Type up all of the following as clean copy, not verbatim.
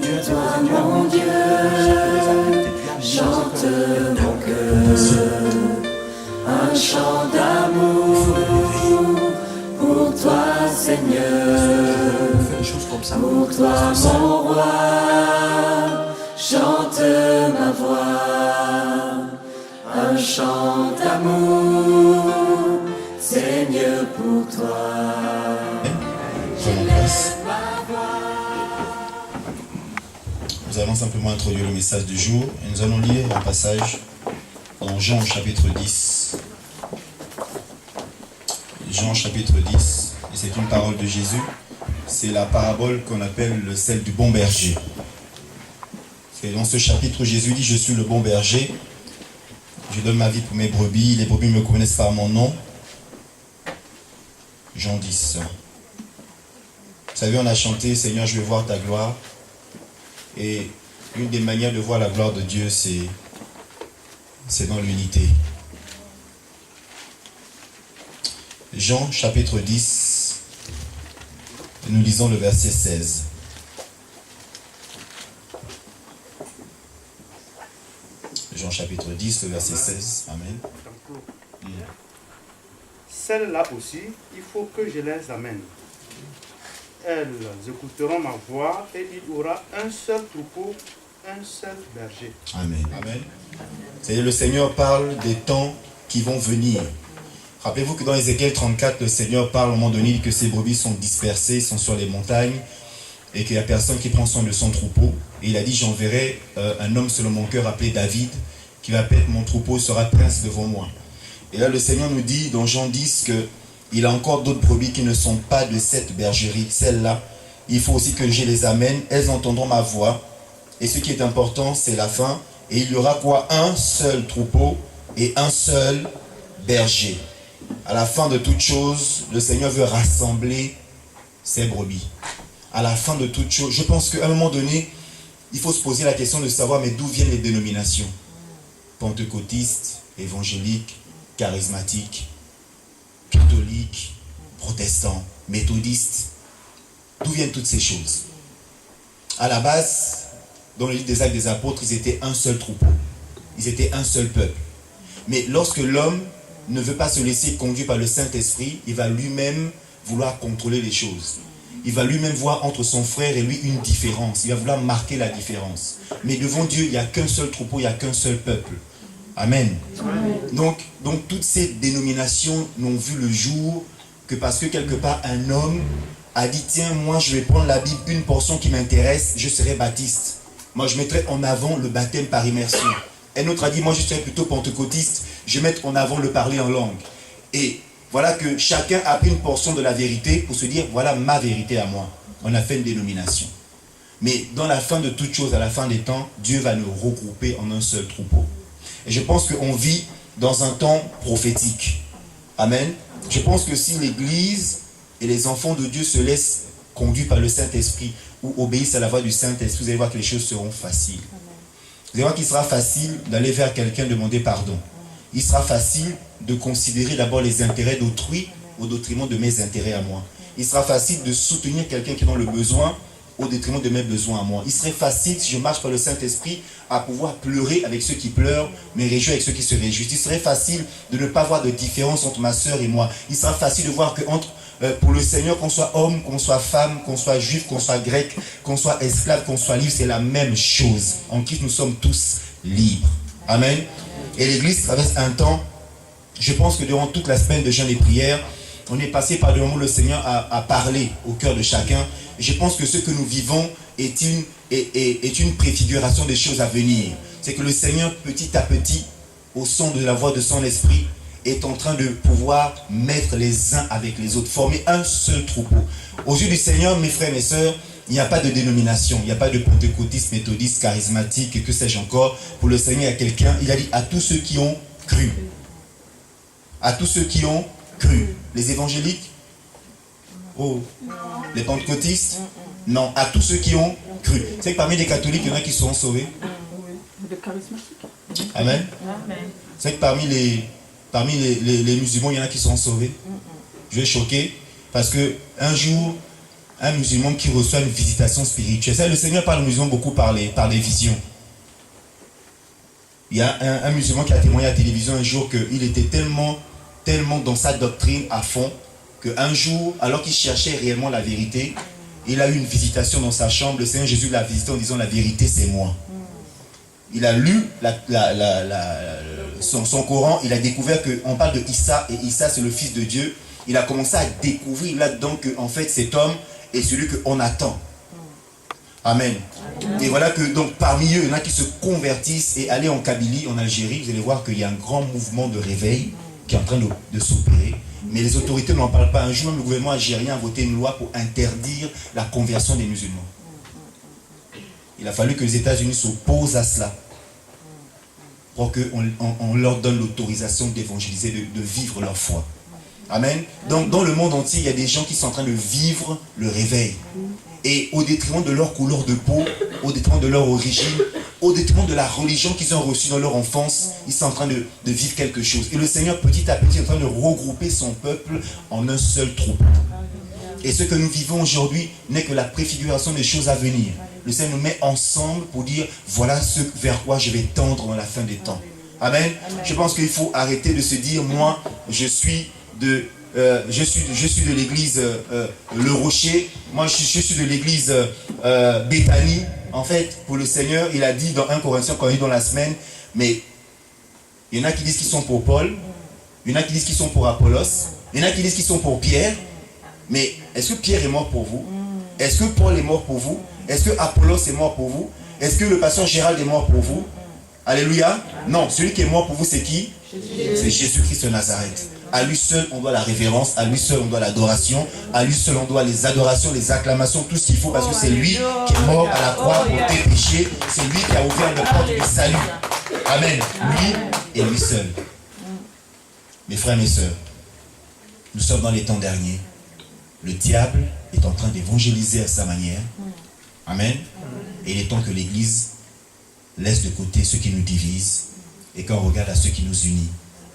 Toi mon Dieu, chante mon cœur, un chant d'amour pour toi Seigneur, pour toi mon roi, chante ma voix, un chant d'amour, Seigneur pour toi. Nous allons simplement introduire le message du jour et nous allons lire un passage dans Jean chapitre 10. Jean chapitre 10, et c'est une parole de Jésus. C'est la parabole qu'on appelle celle du bon berger. C'est dans ce chapitre où Jésus dit « Je suis le bon berger, je donne ma vie pour mes brebis, les brebis me connaissent par mon nom. » Jean 10. Vous savez, on a chanté « Seigneur, je veux voir ta gloire ». Et une des manières de voir la gloire de Dieu, c'est dans l'unité. Jean chapitre 10, nous lisons le verset 16. Jean chapitre 10, le verset 16. Amen. Celles-là aussi, il faut que je les amène. Elles écouteront ma voix et il y aura un seul troupeau, un seul berger. Amen. Amen. C'est-à-dire, le Seigneur parle des temps qui vont venir. Rappelez-vous que dans Ézéchiel 34, le Seigneur parle à un moment donné que ses brebis sont dispersées, sont sur les montagnes et qu'il n'y a personne qui prend soin de son troupeau. Et il a dit, j'enverrai un homme selon mon cœur appelé David qui va appeler mon troupeau sera prince devant moi. Et là, le Seigneur nous dit dans Jean 10 que il a encore d'autres brebis qui ne sont pas de cette bergerie. Celles-là, il faut aussi que je les amène. Elles entendront ma voix. Et ce qui est important, c'est la fin. Et il y aura quoi? Un seul troupeau et un seul berger. À la fin de toute chose, le Seigneur veut rassembler ses brebis. À la fin de toute chose, je pense qu'à un moment donné, il faut se poser la question de savoir, mais d'où viennent les dénominations? Pentecôtistes, évangéliques, charismatiques, catholiques, protestants, méthodistes. D'où viennent toutes ces choses? À la base, dans le livre des Actes des Apôtres, ils étaient un seul troupeau. Ils étaient un seul peuple. Mais lorsque l'homme ne veut pas se laisser conduire par le Saint-Esprit, il va lui-même vouloir contrôler les choses. Il va lui-même voir entre son frère et lui une différence. Il va vouloir marquer la différence. Mais devant Dieu, il n'y a qu'un seul troupeau, il n'y a qu'un seul peuple. Amen. Donc toutes ces dénominations n'ont vu le jour que parce que quelque part un homme a dit, tiens, moi je vais prendre la Bible, une portion qui m'intéresse, je serai baptiste. Moi je mettrai en avant le baptême par immersion. Un autre a dit, moi je serai plutôt pentecôtiste, je vais mettre en avant le parler en langue. Et voilà que chacun a pris une portion de la vérité pour se dire, voilà ma vérité à moi. On a fait une dénomination. Mais dans la fin de toute chose, à la fin des temps, Dieu va nous regrouper en un seul troupeau. Et je pense qu'on vit dans un temps prophétique. Amen. Je pense que si l'Église et les enfants de Dieu se laissent conduire par le Saint-Esprit ou obéissent à la voix du Saint-Esprit, vous allez voir que les choses seront faciles. Vous allez voir qu'il sera facile d'aller vers quelqu'un demander pardon. Il sera facile de considérer d'abord les intérêts d'autrui au détriment de mes intérêts à moi. Il sera facile de soutenir quelqu'un qui est dans le besoin au détriment de mes besoins à moi. Il serait facile, si je marche par le Saint-Esprit, à pouvoir pleurer avec ceux qui pleurent, mais réjouir avec ceux qui se réjouissent. Il serait facile de ne pas avoir de différence entre ma soeur et moi. Il sera facile de voir que pour le Seigneur, qu'on soit homme, qu'on soit femme, qu'on soit juif, qu'on soit grec, qu'on soit esclave, qu'on soit libre, c'est la même chose. En Christ, nous sommes tous libres. Amen. Et l'Église traverse un temps, je pense que durant toute la semaine de jeûne et prière, on est passé par le moment où le Seigneur a parlé au cœur de chacun. Et je pense que ce que nous vivons est une préfiguration des choses à venir. C'est que le Seigneur, petit à petit, au son de la voix de son esprit, est en train de pouvoir mettre les uns avec les autres, former un seul troupeau. Aux yeux du Seigneur, mes frères et mes sœurs, il n'y a pas de dénomination, il n'y a pas de pentecôtiste, méthodiste, charismatique, et que sais-je encore. Pour le Seigneur, il y a quelqu'un, il a dit à tous ceux qui ont cru. À tous ceux qui ont cru. Les évangéliques? Oh. Les pentecôtistes? Non. À tous ceux qui ont cru. C'est que parmi les catholiques, il y en a qui seront sauvés. Les charismatiques. Amen. C'est que parmi les musulmans, il y en a qui seront sauvés. Je vais choquer parce que un jour, un musulman qui reçoit une visitation spirituelle. Ça, le Seigneur parle aux musulmans beaucoup par des visions. Il y a un musulman qui a témoigné à la télévision un jour qu'il était tellement dans sa doctrine à fond qu'un jour, alors qu'il cherchait réellement la vérité, il a eu une visitation dans sa chambre. Le Seigneur Jésus l'a visité en disant la vérité c'est moi. Il a lu son Coran, il a découvert qu'on parle de Issa et Issa c'est le fils de Dieu. Il a commencé à découvrir là-dedans qu'en fait cet homme est celui qu'on attend. Amen. Et voilà que donc parmi eux, il y en a qui se convertissent et aller en Kabylie, en Algérie, vous allez voir qu'il y a un grand mouvement de réveil qui est en train de s'opérer. Mais les autorités n'en parlent pas. Un jour, même le gouvernement algérien a voté une loi pour interdire la conversion des musulmans. Il a fallu que les États-Unis s'opposent à cela pour qu'on leur donne l'autorisation d'évangéliser, de vivre leur foi. Amen. Donc dans le monde entier, il y a des gens qui sont en train de vivre le réveil. Et au détriment de leur couleur de peau, au détriment de leur origine, au détriment de la religion qu'ils ont reçue dans leur enfance, ils sont en train de vivre quelque chose. Et le Seigneur, petit à petit, est en train de regrouper son peuple en un seul troupeau. Et ce que nous vivons aujourd'hui n'est que la préfiguration des choses à venir. Le Seigneur nous met ensemble pour dire, voilà ce vers quoi je vais tendre dans la fin des temps. Amen. Je pense qu'il faut arrêter de se dire, moi, je suis de l'église Le Rocher, moi je suis de l'église Béthanie. En fait, pour le Seigneur, il a dit dans 1 Corinthiens, quand il dit dans la semaine, mais il y en a qui disent qu'ils sont pour Paul, il y en a qui disent qu'ils sont pour Apollos, il y en a qui disent qu'ils sont pour Pierre, mais est-ce que Pierre est mort pour vous? Est-ce que Paul est mort pour vous? Est-ce que Apollos est mort pour vous? Est-ce que le pasteur Gérald est mort pour vous? Alléluia. Non, celui qui est mort pour vous, c'est qui? C'est Jésus-Christ de Nazareth. À lui seul, on doit la révérence. À lui seul, on doit l'adoration. À lui seul, on doit les adorations, les acclamations, tout ce qu'il faut. Parce que c'est lui qui est mort à la croix pour tes péchés. C'est lui qui a ouvert le porte du salut. Amen. Lui et lui seul. Mes frères, mes sœurs, nous sommes dans les temps derniers. Le diable est en train d'évangéliser à sa manière. Amen. Et il est temps que l'Église laisse de côté ce qui nous divise et qu'on regarde à ce qui nous unit.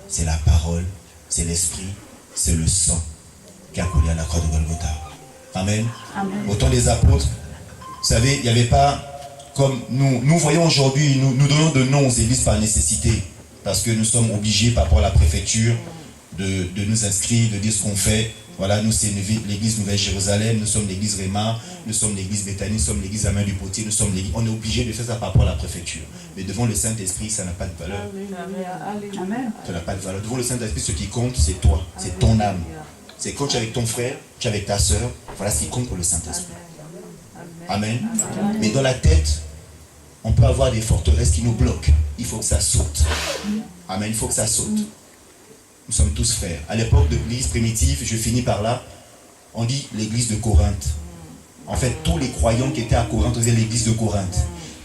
C'est la parole, c'est l'esprit, c'est le sang qui a coulé à la croix de Golgotha. Amen. Amen. Au temps des apôtres, vous savez, il n'y avait pas comme nous voyons aujourd'hui, nous donnons de noms aux églises par nécessité, parce que nous sommes obligés par rapport à la préfecture de nous inscrire, de dire ce qu'on fait. Voilà, nous c'est l'église Nouvelle-Jérusalem, nous sommes l'église Réma, nous sommes l'église Béthanie, nous sommes l'église Amen du Potier, nous sommes l'église. On est obligé de faire ça par rapport à la préfecture. Mais devant le Saint-Esprit, ça n'a pas de valeur. Amen. Ça n'a pas de valeur. Devant le Saint-Esprit, ce qui compte, c'est toi, c'est ton âme. C'est quand tu es avec ton frère, tu es avec ta soeur, voilà ce qui compte pour le Saint-Esprit. Amen. Mais dans la tête, on peut avoir des forteresses qui nous bloquent. Il faut que ça saute. Amen, il faut que ça saute. Nous sommes tous frères. À l'époque de l'église primitive, je finis par là, on dit l'église de Corinthe. En fait, tous les croyants qui étaient à Corinthe, on disait l'église de Corinthe.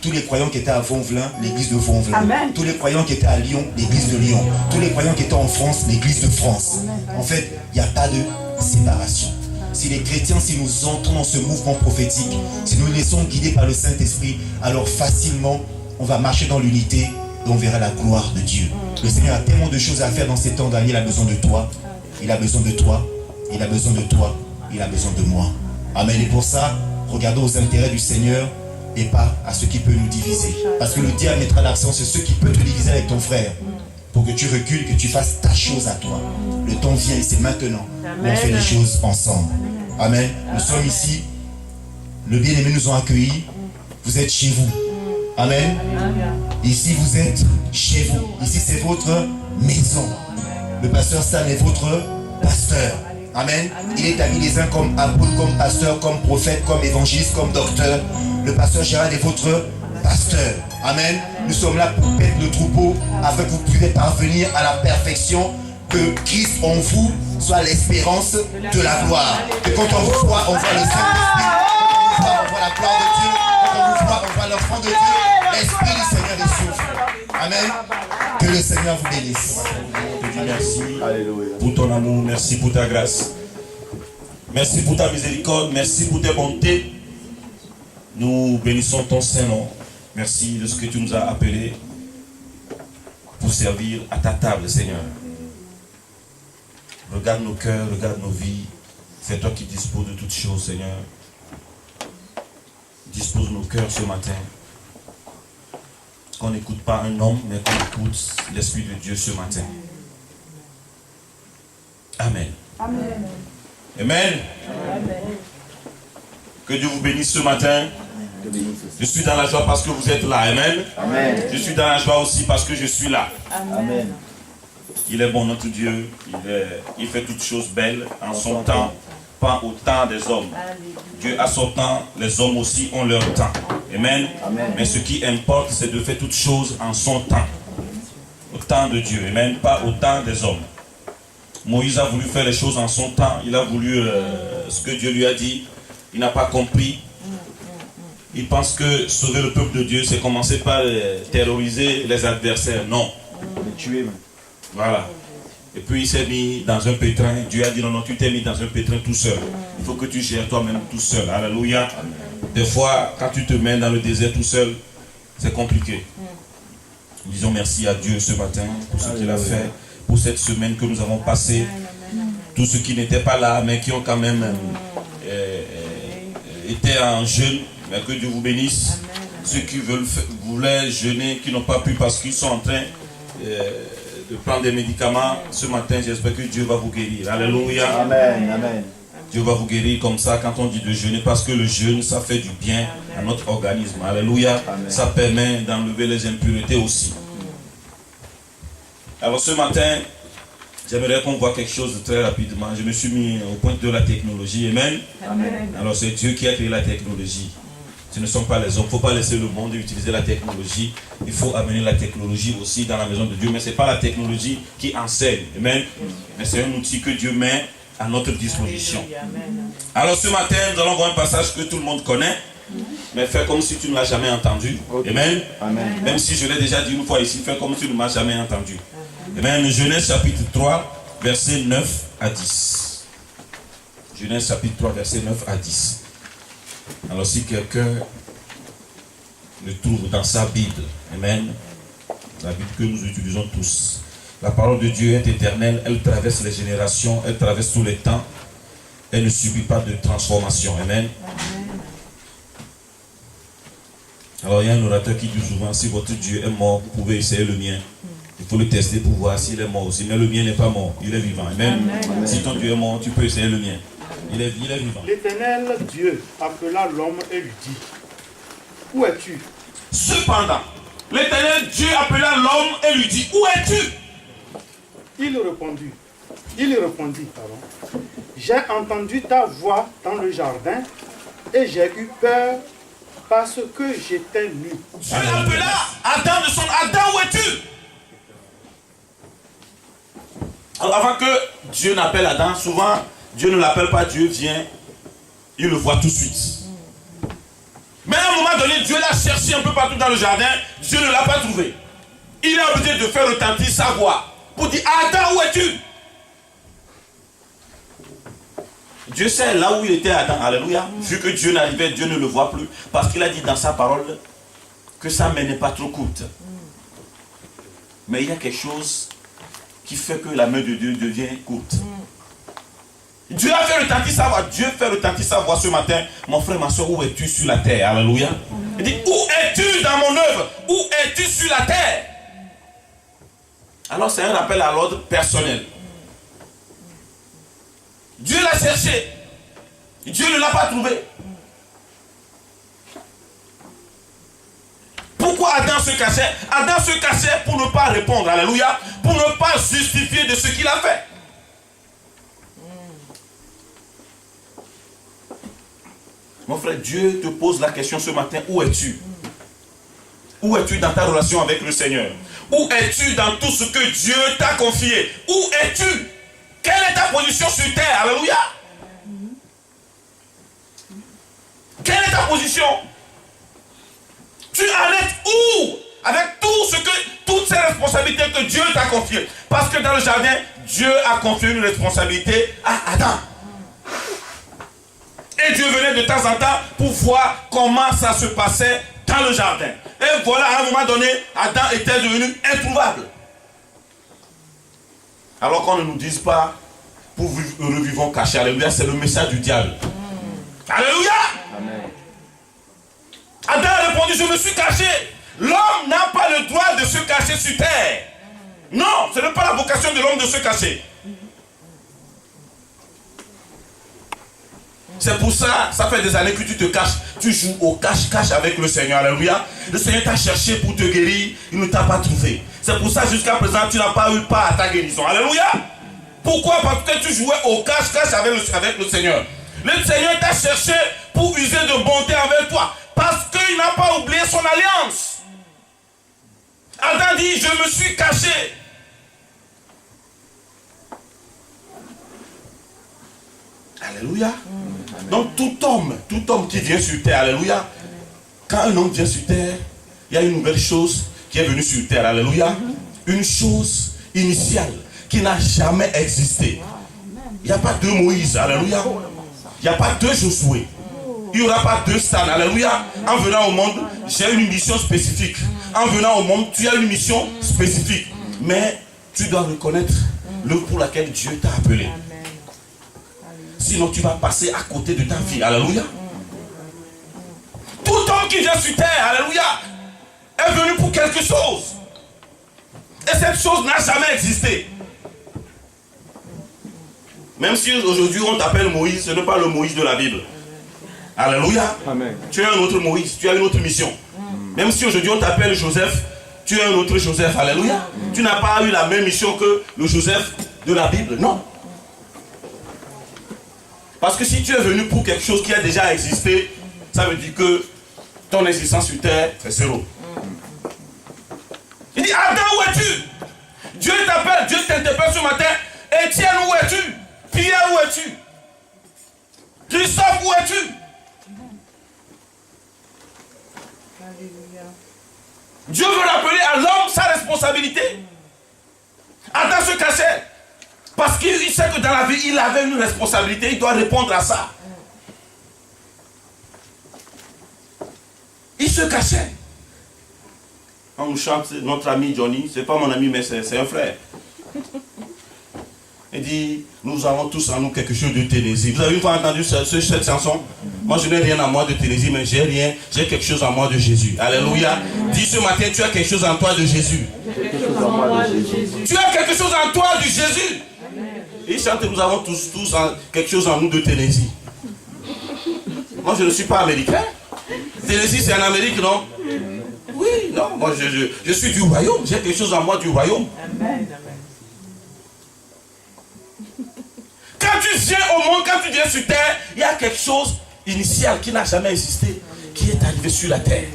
Tous les croyants qui étaient à Vonvelin, l'église de Vonvelin. Amen. Tous les croyants qui étaient à Lyon, l'église de Lyon. Tous les croyants qui étaient en France, l'église de France. En fait, il n'y a pas de séparation. Si les chrétiens, si nous entrons dans ce mouvement prophétique, si nous nous laissons guider par le Saint-Esprit, alors facilement, on va marcher dans l'unité et on verra la gloire de Dieu. Le Seigneur a tellement de choses à faire dans ces temps derniers. Il a besoin de toi. Il a besoin de toi. Il a besoin de toi. Il a besoin de moi. Amen. Et pour ça, regardons aux intérêts du Seigneur et pas à ce qui peut nous diviser. Parce que le diable mettra l'accent sur ce qui peut te diviser avec ton frère. Pour que tu recules, que tu fasses ta chose à toi. Le temps vient et c'est maintenant où on fait les choses ensemble. Amen. Nous sommes ici. Le bien-aimé nous a accueillis. Vous êtes chez vous. Amen. Ici, vous êtes chez vous. Ici, c'est votre maison. Le pasteur Stan est votre pasteur. Amen. Il est ami les uns comme apôtre, comme pasteur, comme prophète, comme évangéliste, comme docteur. Le pasteur Gérald est votre pasteur. Amen. Nous sommes là pour paître le troupeau afin que vous puissiez parvenir à la perfection. Que Christ en vous soit l'espérance de la gloire. Que quand on vous voit, on voit le Saint-Esprit. Quand on voit la gloire de Dieu. Quand on vous voit, on voit l'enfant de Dieu. L'Esprit du Seigneur est sur vous. Amen. Que le Seigneur vous bénisse. Je te dis merci pour ton amour, merci pour ta grâce. Merci pour ta miséricorde, merci pour tes bontés. Nous bénissons ton Saint-Nom. Merci de ce que tu nous as appelés pour servir à ta table, Seigneur. Regarde nos cœurs, regarde nos vies. C'est toi qui disposes de toutes choses, Seigneur. dispose nos cœurs ce matin. Qu'on n'écoute pas un homme, mais qu'on écoute l'Esprit de Dieu ce matin. Amen. Amen. Amen. Que Dieu vous bénisse ce matin. Je suis dans la joie parce que vous êtes là. Amen. Amen. Je suis dans la joie aussi parce que je suis là. Amen. Il est bon notre Dieu. Il fait toutes choses belles en son temps, pas au temps des hommes. Dieu a son temps, les hommes aussi ont leur temps. Amen. Amen. Mais ce qui importe, c'est de faire toutes choses en son temps. Au temps de Dieu. Amen. Pas au temps des hommes. Moïse a voulu faire les choses en son temps. Il a voulu ce que Dieu lui a dit. Il n'a pas compris. Il pense que sauver le peuple de Dieu, c'est commencer par terroriser les adversaires. Non. Les tuer. Voilà. Et puis il s'est mis dans un pétrin. Dieu a dit non, non, tu t'es mis dans un pétrin tout seul. Il faut que tu gères toi-même tout seul. Alléluia. Des fois, quand tu te mets dans le désert tout seul, c'est compliqué. Nous disons merci à Dieu ce matin pour ce qu'il a fait, pour cette semaine que nous avons passée. Tous ceux qui n'étaient pas là, mais qui ont quand même été en jeûne, mais que Dieu vous bénisse. Ceux qui voulaient jeûner, qui n'ont pas pu parce qu'ils sont en train de prendre des médicaments, ce matin, j'espère que Dieu va vous guérir. Alléluia. Amen. Amen. Dieu va vous guérir comme ça quand on dit de jeûner, parce que le jeûne, ça fait du bien à notre organisme. Alléluia. Amen. Ça permet d'enlever les impuretés aussi. Alors ce matin, j'aimerais qu'on voit quelque chose de très rapidement. Je me suis mis au point de la technologie. Amen. Amen. Alors c'est Dieu qui a créé la technologie. Ce ne sont pas les hommes. Il ne faut pas laisser le monde utiliser la technologie. Il faut amener la technologie aussi dans la maison de Dieu. Mais ce n'est pas la technologie qui enseigne. Amen. Mais c'est un outil que Dieu met à notre disposition. Alors ce matin, nous allons voir un passage que tout le monde connaît. Mais fais comme si tu ne l'as jamais entendu. Amen. Amen. Même si je l'ai déjà dit une fois ici, fais comme si tu ne m'as jamais entendu. Amen. Genèse chapitre 3, versets 9 à 10. Genèse chapitre 3, versets 9 à 10. Alors si quelqu'un le trouve dans sa Bible, Amen, la Bible que nous utilisons tous, la parole de Dieu est éternelle, elle traverse les générations, elle traverse tous les temps, elle ne subit pas de transformation. Amen. Alors il y a un orateur qui dit souvent, si votre Dieu est mort, vous pouvez essayer le mien. Il faut le tester pour voir s'il est mort aussi. Mais le mien n'est pas mort, il est vivant. Amen. Amen. Si ton Dieu est mort, tu peux essayer le mien. Il est vivant. L'Éternel Dieu appela l'homme et lui dit, où es-tu? Cependant, l'Éternel Dieu appela l'homme et lui dit, où es-tu? Il répondit, j'ai entendu ta voix dans le jardin et j'ai eu peur parce que j'étais nu. Dieu appela Adam de son Adam, où es-tu? Alors avant que Dieu n'appelle Adam, souvent Dieu ne l'appelle pas, Dieu vient, il le voit tout de suite. Mais à un moment donné, Dieu l'a cherché un peu partout dans le jardin, Dieu ne l'a pas trouvé. Il est obligé de faire retentir sa voix pour dire, Adam, où es-tu? Dieu sait là où il était Adam, alléluia. Vu que Dieu n'arrivait, Dieu ne le voit plus. Parce qu'il a dit dans sa parole que sa main n'est pas trop courte. Mais il y a quelque chose qui fait que la main de Dieu devient courte. Dieu a fait retentir sa voix. Dieu fait retentir sa voix ce matin. Mon frère, ma soeur, où es-tu sur la terre? Alléluia. Il dit, où es-tu dans mon œuvre? Où es-tu sur la terre? Alors c'est un rappel à l'ordre personnel. Dieu l'a cherché. Dieu ne l'a pas trouvé. Pourquoi Adam se cachait? Adam se cachait pour ne pas répondre. Alléluia. Pour ne pas justifier de ce qu'il a fait. Mon frère, Dieu te pose la question ce matin, où es-tu? Où es-tu dans ta relation avec le Seigneur? Où es-tu dans tout ce que Dieu t'a confié? Où es-tu? Quelle est ta position sur terre? Alléluia. Quelle est ta position? Tu en es où? Avec toutes ces responsabilités que Dieu t'a confiées. Parce que dans le jardin, Dieu a confié une responsabilité à Adam. Et Dieu venait de temps en temps pour voir comment ça se passait dans le jardin. Et voilà, à un moment donné, Adam était devenu introuvable. Alors qu'on ne nous dise pas, pour revivons cachés. Alléluia, c'est le message du diable. Alléluia. Amen. Adam a répondu, je me suis caché. L'homme n'a pas le droit de se cacher sur terre. Non, ce n'est pas la vocation de l'homme de se cacher. C'est pour ça, ça fait des années que tu te caches. Tu joues au cache-cache avec le Seigneur. Alléluia. Le Seigneur t'a cherché pour te guérir. Il ne t'a pas trouvé. C'est pour ça, jusqu'à présent, tu n'as pas eu part à ta guérison. Alléluia. Pourquoi? Parce que tu jouais au cache-cache avec le Seigneur. Le Seigneur t'a cherché pour user de bonté envers toi. Parce qu'il n'a pas oublié son alliance. Adam dit, je me suis caché. Alléluia. Donc tout homme qui vient sur terre, alléluia, quand un homme vient sur terre, il y a une nouvelle chose qui est venue sur terre, alléluia, une chose initiale qui n'a jamais existé. Il n'y a pas deux Moïse, alléluia, il n'y a pas deux Josué, il n'y aura pas deux Stan, alléluia. En venant au monde, j'ai une mission spécifique. En venant au monde, tu as une mission spécifique. Mais tu dois reconnaître l'œuvre pour laquelle Dieu t'a appelé. Sinon, tu vas passer à côté de ta vie. Alléluia. Tout homme qui vient sur terre, alléluia, est venu pour quelque chose. Et cette chose n'a jamais existé. Même si aujourd'hui on t'appelle Moïse, ce n'est pas le Moïse de la Bible. Alléluia. Amen. Tu es un autre Moïse, tu as une autre mission. Même si aujourd'hui on t'appelle Joseph, tu es un autre Joseph. Alléluia. Tu n'as pas eu la même mission que le Joseph de la Bible. Non. Parce que si tu es venu pour quelque chose qui a déjà existé, ça veut dire que ton existence sur terre, c'est zéro. Il dit, Adam, où es-tu? Dieu t'appelle, Dieu t'interpelle ce matin. Étienne, où es-tu? Pierre, où es-tu? Christophe, où es-tu? Dieu veut rappeler à l'homme sa responsabilité. Adam se cachait. Parce qu'il sait que dans la vie, il avait une responsabilité, il doit répondre à ça. Il se cachait. Quand on chante notre ami Johnny, c'est pas mon ami, mais c'est un frère. Il dit, nous avons tous en nous quelque chose de Tennessee. Vous avez une fois entendu cette chanson? Moi, je n'ai rien en moi de Tennessee, mais j'ai quelque chose en moi de Jésus. Alléluia. Dis ce matin, tu as quelque chose en toi de Jésus. Tu as quelque chose en toi de Jésus. Et il chante, nous avons tous quelque chose en nous de Tennessee. Moi, je ne suis pas américain. Tennessee, c'est en Amérique, non? Oui, non. Moi, je suis du royaume. J'ai quelque chose en moi du royaume. Amen. Quand tu viens au monde, quand tu viens sur terre, il y a quelque chose initial qui n'a jamais existé, qui est arrivé sur la terre.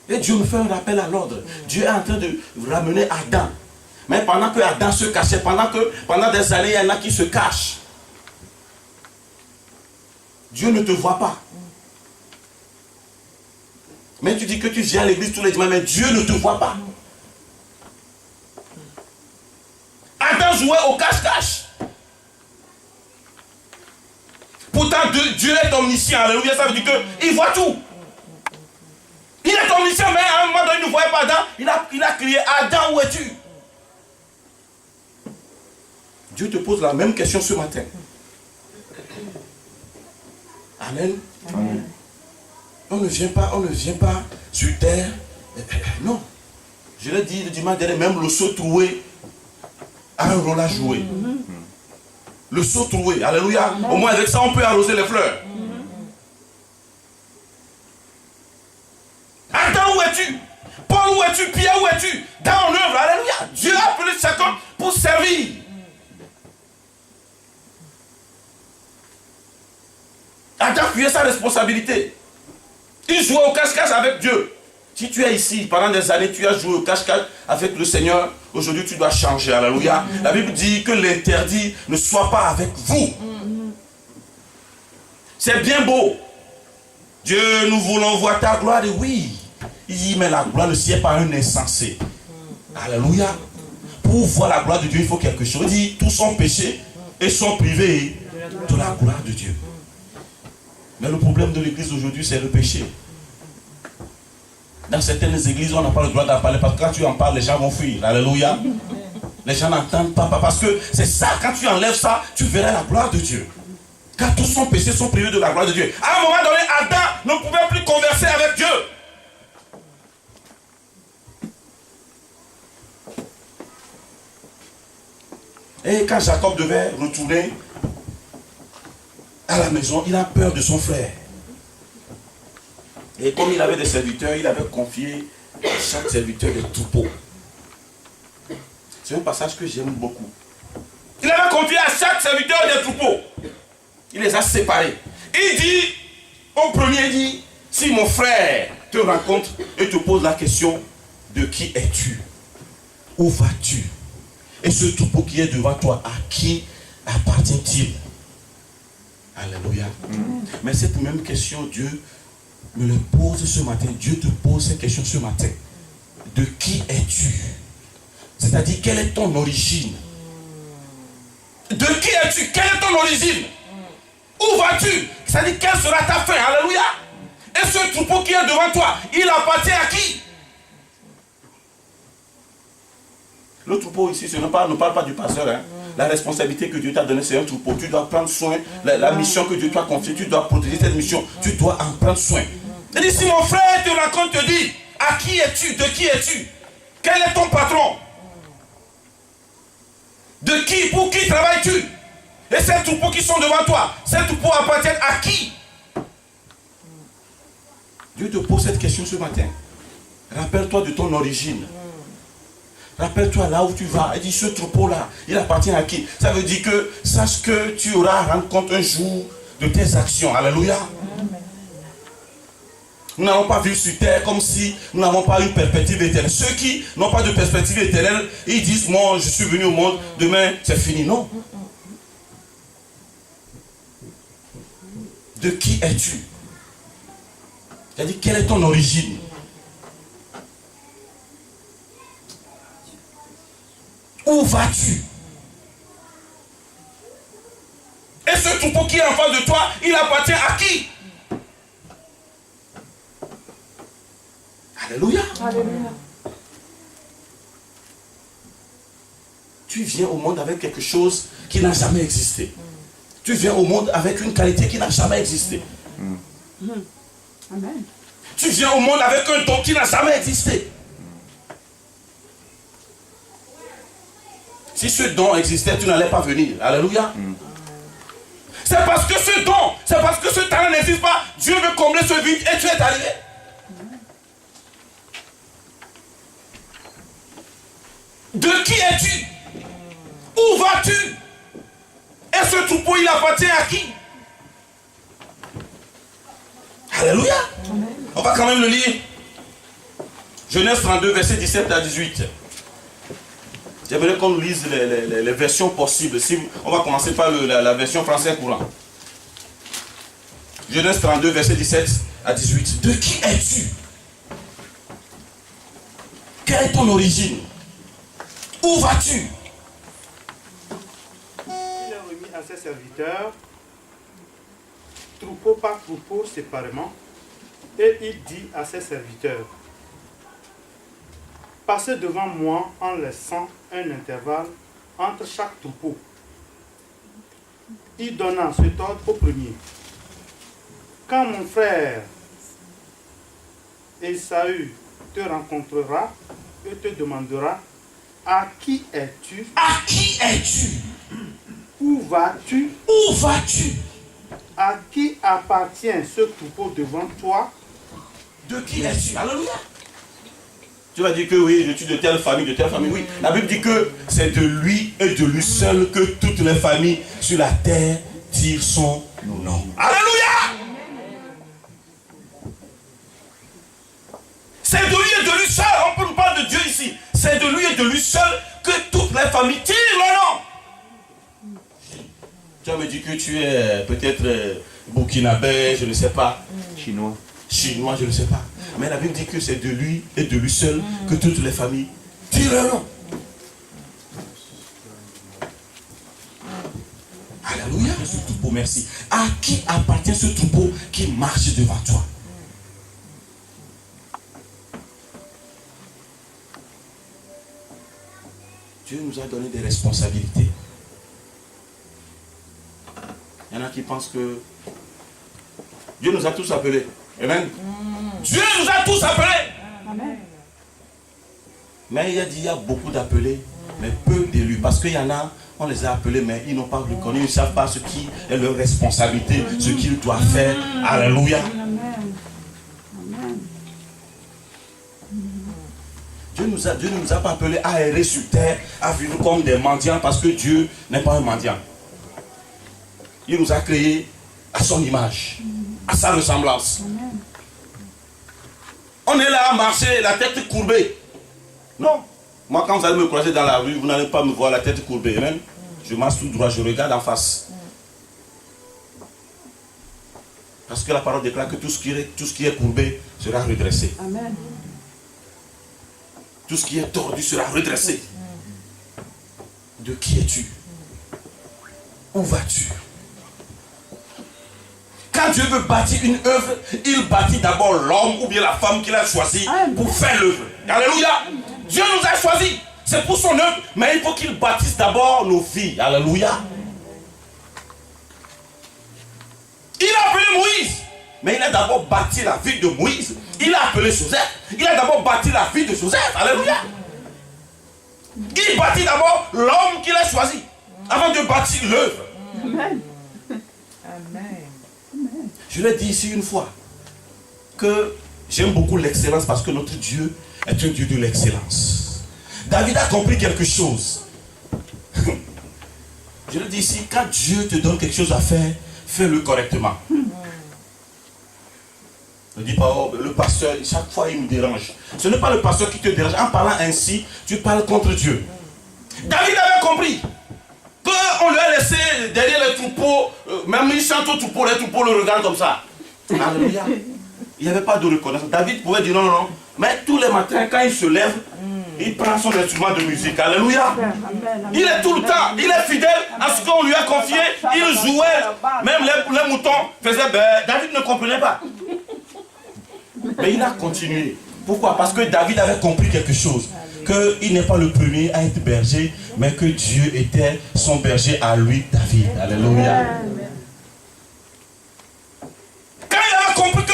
Et Dieu me fait un rappel à l'ordre. Dieu est en train de ramener Adam. Mais pendant que Adam se cachait, pendant des années, il y en a qui se cachent. Dieu ne te voit pas. Mais tu dis que tu viens à l'église tous les dimanches, mais Dieu ne te voit pas. Adam jouait au cache-cache. Pourtant, Dieu est omniscient. Alléluia, ça veut dire qu'il voit tout. Il est omniscient, mais à un moment donné, il ne voyait pas Adam. Il a crié, Adam, où es-tu? Dieu te pose la même question ce matin. Amen. Amen. On ne vient pas sur terre. Non. Je l'ai dit le dimanche dernier, même le seau troué a un rôle à jouer. Le seau troué, alléluia. Au moins avec ça, on peut arroser les fleurs. Adam, où es-tu? Paul, où es-tu? Pierre, où es-tu? Dans mon œuvre, alléluia. Dieu a appelé chacun pour servir. Adam fuyait sa responsabilité. Il jouait au cache-cache avec Dieu. Si tu es ici, pendant des années, tu as joué au cache-cache avec le Seigneur, aujourd'hui tu dois changer, alléluia. La Bible dit que l'interdit ne soit pas avec vous. C'est bien beau. Dieu, nous voulons voir ta gloire, et oui. Il dit, mais la gloire ne sied pas un insensé. Alléluia. Pour voir la gloire de Dieu, il faut quelque chose. Il dit, tous sont péchés et sont privés de la gloire de Dieu. Mais le problème de l'église aujourd'hui, c'est le péché. Dans certaines églises, on n'a pas le droit d'en parler parce que quand tu en parles, les gens vont fuir. Alléluia. Les gens n'entendent pas parce que c'est ça, quand tu enlèves ça, tu verras la gloire de Dieu. Car tous sont péchés, sont privés de la gloire de Dieu. À un moment donné, Adam ne pouvait plus converser avec Dieu. Et quand Jacob devait retourner à la maison, il a peur de son frère. Et comme il avait des serviteurs, il avait confié à chaque serviteur des troupeaux. C'est un passage que j'aime beaucoup. Il avait confié à chaque serviteur des troupeaux. Il les a séparés. Il dit, au premier, il dit, si mon frère te rencontre et te pose la question, de qui es-tu? Où vas-tu? Et ce troupeau qui est devant toi, à qui appartient-il? Alléluia. Mais cette même question, Dieu me le pose ce matin. Dieu te pose cette question ce matin. De qui es-tu? C'est-à-dire, quelle est ton origine? De qui es-tu? Quelle est ton origine? Où vas-tu? C'est-à-dire, quelle sera ta fin? Alléluia. Et ce troupeau qui est devant toi, il appartient à qui? Le troupeau ici, ne parle pas du pasteur. Hein. La responsabilité que Dieu t'a donnée, c'est un troupeau. Tu dois prendre soin. La mission que Dieu t'a confiée, tu dois protéger cette mission. Tu dois en prendre soin. Il dit, si mon frère te rencontre, te dit, à qui es-tu? De qui es-tu? Quel est ton patron? De qui? Pour qui travailles-tu? Et ces troupeaux qui sont devant toi, ces troupeaux appartiennent à qui? Dieu te pose cette question ce matin. Rappelle-toi de ton origine. Rappelle-toi là où tu vas. Il dit, ce troupeau-là, il appartient à qui? Ça veut dire que, sache que tu auras à rendre compte un jour de tes actions. Alléluia. Nous n'allons pas vivre sur terre comme si nous n'avons pas une perspective éternelle. Ceux qui n'ont pas de perspective éternelle, ils disent, moi je suis venu au monde, demain c'est fini. Non. De qui es-tu? C'est-à-dire, quelle est ton origine? Où vas-tu? Et ce troupeau qui est en face de toi, il appartient à qui? Alléluia. Alléluia. Tu viens au monde avec quelque chose qui n'a jamais existé. Tu viens au monde avec une qualité qui n'a jamais existé. Amen. Tu viens au monde avec un don qui n'a jamais existé. Si ce don existait, tu n'allais pas venir. Alléluia. C'est parce que ce don, c'est parce que ce talent n'existe pas. Dieu veut combler ce vide et tu es arrivé. De qui es-tu? Où vas-tu? Et ce troupeau, il appartient à qui? Alléluia. On va quand même le lire. Genèse 32, verset 17 à 18. J'aimerais qu'on lise les versions possibles. On va commencer par la version française courante. Genèse 32, verset 17 à 18. De qui es-tu? Quelle est ton origine? Où vas-tu? Il a remis à ses serviteurs, troupeau par troupeau séparément, et il dit à ses serviteurs, passez devant moi en laissant un intervalle entre chaque troupeau. Il donna cet ordre au premier. Quand mon frère Ésaü te rencontrera et te demandera, à qui es-tu? À qui es-tu? Où vas-tu? Où vas-tu? À qui appartient ce troupeau devant toi? De qui es-tu? Alléluia. Tu vas dire que oui, je suis de telle famille, de telle famille. Oui, la Bible dit que c'est de lui et de lui seul que toutes les familles sur la terre tirent son nom. Alléluia. C'est de lui et de lui seul. On peut nous parler de Dieu ici. C'est de lui et de lui seul que toutes les familles tirent le nom. Tu vas me dire que tu es peut-être burkinabé, je ne sais pas. Chinois. Chinois, je ne sais pas. Mais la Bible dit que c'est de lui et de lui seul que toutes les familles tirent le nom. Alléluia. Ce troupeau, merci. À qui appartient ce troupeau qui marche devant toi? Dieu nous a donné des responsabilités. Il y en a qui pensent que Dieu nous a tous appelés. Amen. Dieu nous a tous appelés. Amen. Mais il a dit, il y a beaucoup d'appelés, mais peu d'élus. Parce qu'il y en a, on les a appelés, mais ils n'ont pas reconnu, ils ne savent pas ce qui est leur responsabilité, ce qu'ils doivent faire. Alléluia. Amen. Amen. Dieu ne nous a pas appelés à errer sur terre, à vivre comme des mendiants, parce que Dieu n'est pas un mendiant. Il nous a créés à son image, à sa ressemblance. Amen. On est là à marcher, la tête courbée. Non. Moi, quand vous allez me croiser dans la rue, vous n'allez pas me voir la tête courbée. Amen. Je marche tout droit, je regarde en face. Parce que la parole déclare que tout ce qui est courbé sera redressé. Amen. Tout ce qui est tordu sera redressé. De qui es-tu? Où vas-tu? Quand Dieu veut bâtir une œuvre, il bâtit d'abord l'homme ou bien la femme qu'il a choisi pour faire l'œuvre. Alléluia. Dieu nous a choisis. C'est pour son œuvre. Mais il faut qu'il bâtisse d'abord nos vies. Alléluia. Il a appelé Moïse. Mais il a d'abord bâti la vie de Moïse. Il a appelé Joseph. Il a d'abord bâti la vie de Joseph. Alléluia. Il bâtit d'abord l'homme qu'il a choisi. Avant de bâtir l'œuvre. Amen. Amen. Je l'ai dit ici une fois. Que j'aime beaucoup l'excellence parce que notre Dieu est un Dieu de l'excellence. David a compris quelque chose. Je le dis ici, quand Dieu te donne quelque chose à faire, fais-le correctement. Ne dis pas, oh, le pasteur, chaque fois il me dérange. Ce n'est pas le pasteur qui te dérange. En parlant ainsi, tu parles contre Dieu. David avait compris qu'on lui a laissé derrière les troupeaux, même il chante au troupeau, les troupeaux le regardent comme ça. Alléluia. Il n'y avait pas de reconnaissance. David pouvait dire non, non, non. Mais tous les matins, quand il se lève, il prend son instrument de musique. Alléluia. Il est tout le temps, il est fidèle à ce qu'on lui a confié. Il jouait, même les moutons faisaient ben. David ne comprenait pas. Mais il a continué. Pourquoi? Parce que David avait compris quelque chose. Qu'il n'est pas le premier à être berger, mais que Dieu était son berger à lui, David. Alléluia. Quand il a compris que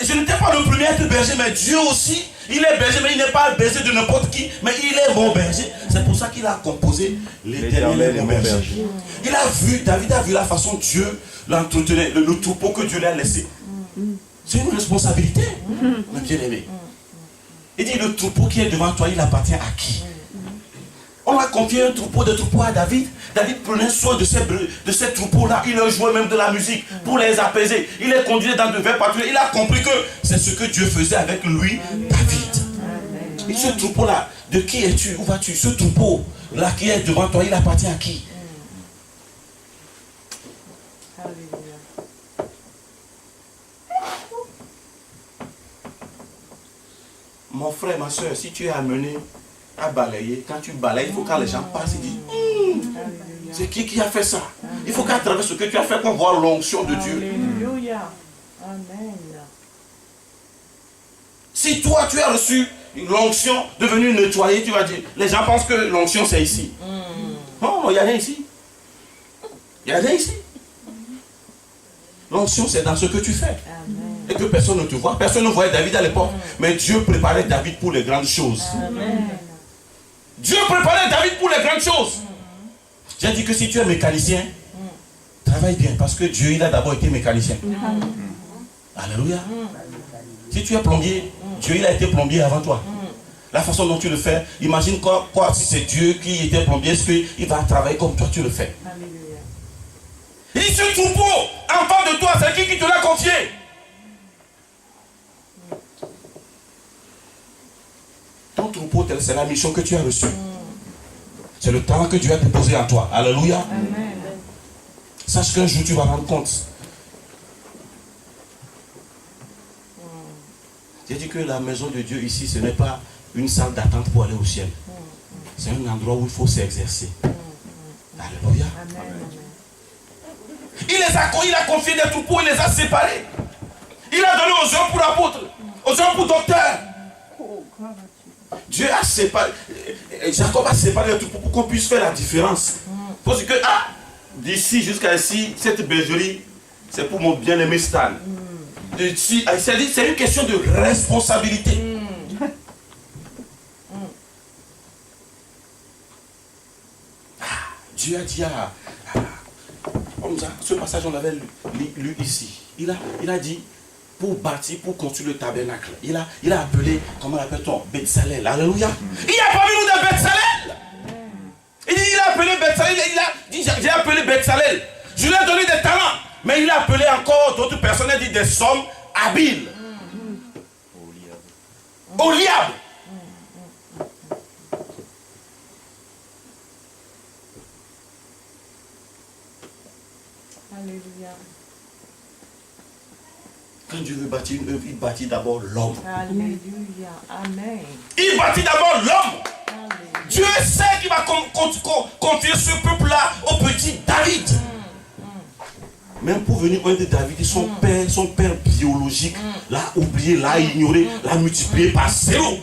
je n'étais pas le premier à être berger, mais Dieu aussi, il est berger, mais il n'est pas berger de n'importe qui, mais il est mon berger. C'est pour ça qu'il a composé l'Éternel est mon berger. Il a vu, David a vu la façon dont Dieu l'entretenait, le troupeau que Dieu lui a laissé. C'est une responsabilité, mon bien-aimé. Il dit, le troupeau qui est devant toi, il appartient à qui? On a confié un troupeau de troupeaux à David. David prenait soin de ces troupeaux-là. Il leur jouait même de la musique pour les apaiser. Il les conduisait dans de verts pâturages. Il a compris que c'est ce que Dieu faisait avec lui, David. Et ce troupeau-là, de qui es-tu? Où vas-tu? Ce troupeau-là qui est devant toi, il appartient à qui? Mon frère, ma soeur, si tu es amené à balayer, quand tu balayes, il faut que les gens passent et disent c'est qui a fait ça? Il faut qu'à travers ce que tu as fait, qu'on voit l'onction de Dieu. Alléluia. Amen. Si toi, tu as reçu l'onction de venir nettoyer, tu vas dire, les gens pensent que l'onction c'est ici. Non, il n'y a rien ici. Il n'y a rien ici. L'onction c'est dans ce que tu fais. Amen. Et que personne ne te voit. Personne ne voyait David à l'époque. Mais Dieu préparait David pour les grandes choses. Amen. Dieu préparait David pour les grandes choses. J'ai dit que si tu es mécanicien, travaille bien. Parce que Dieu, il a d'abord été mécanicien. Alléluia. Si tu es plombier, Dieu, il a été plombier avant toi. La façon dont tu le fais, imagine quoi si c'est Dieu qui était plombier, est-ce qu'il va travailler comme toi tu le fais? Alléluia. Et ce troupeau, en bas de toi, c'est qui te l'a confié? Ton troupeau, c'est la mission que tu as reçue. C'est le talent que Dieu a déposé en toi. Alléluia. Amen. Sache qu'un jour tu vas rendre compte. J'ai dit que la maison de Dieu ici, ce n'est pas une salle d'attente pour aller au ciel. C'est un endroit où il faut s'exercer. Alléluia. Il a confié des troupeaux, il les a séparés. Il a donné aux uns pour apôtres, aux uns pour docteurs. Dieu a séparé, Jacob a séparé les troupeaux pour qu'on puisse faire la différence. Pour dire que, d'ici jusqu'à ici, cette bergerie, c'est pour mon bien-aimé Stan. C'est une question de responsabilité. Dieu a dit ce passage on l'avait lu ici. Il a dit pour bâtir, pour construire le tabernacle. Il a appelé, comment l'appelle-t-on, Betsalel. Alléluia. Il a parlé nous de Betsalel. Il a appelé Betsalel. Il a dit j'ai appelé Betsalel. Je lui ai donné des talents. Mais il a appelé encore d'autres personnes. Il a dit des hommes habiles. Oliables. Alléluia. Quand Dieu veut bâtir une œuvre, il bâtit d'abord l'homme. Alléluia. Amen. Il bâtit d'abord l'homme. Alléluia. Dieu sait qu'il va confier ce peuple-là au petit David. Même pour venir oindre David, son père biologique l'a oublié, l'a ignoré, l'a multiplié par 0.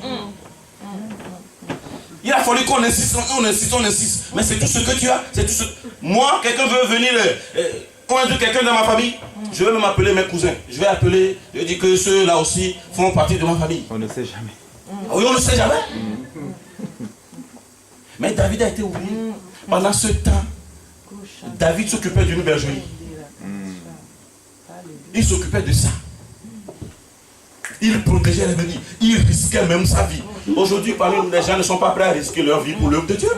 Il a fallu qu'on insiste, on insiste. Mais c'est tout ce que tu as. C'est tout ce... Moi, quelqu'un veut venir oindre quelqu'un dans ma famille. Je vais même appeler mes cousins. Je dis que ceux-là aussi font partie de ma famille. On ne sait jamais. Oui, on ne sait jamais. Mais David a été oublié. Pendant ce temps, David s'occupait d'une bergerie. Il s'occupait de ça. Il protégeait les bénis. Il risquait même sa vie. Aujourd'hui, parmi nous, les gens ne sont pas prêts à risquer leur vie pour l'œuvre de Dieu.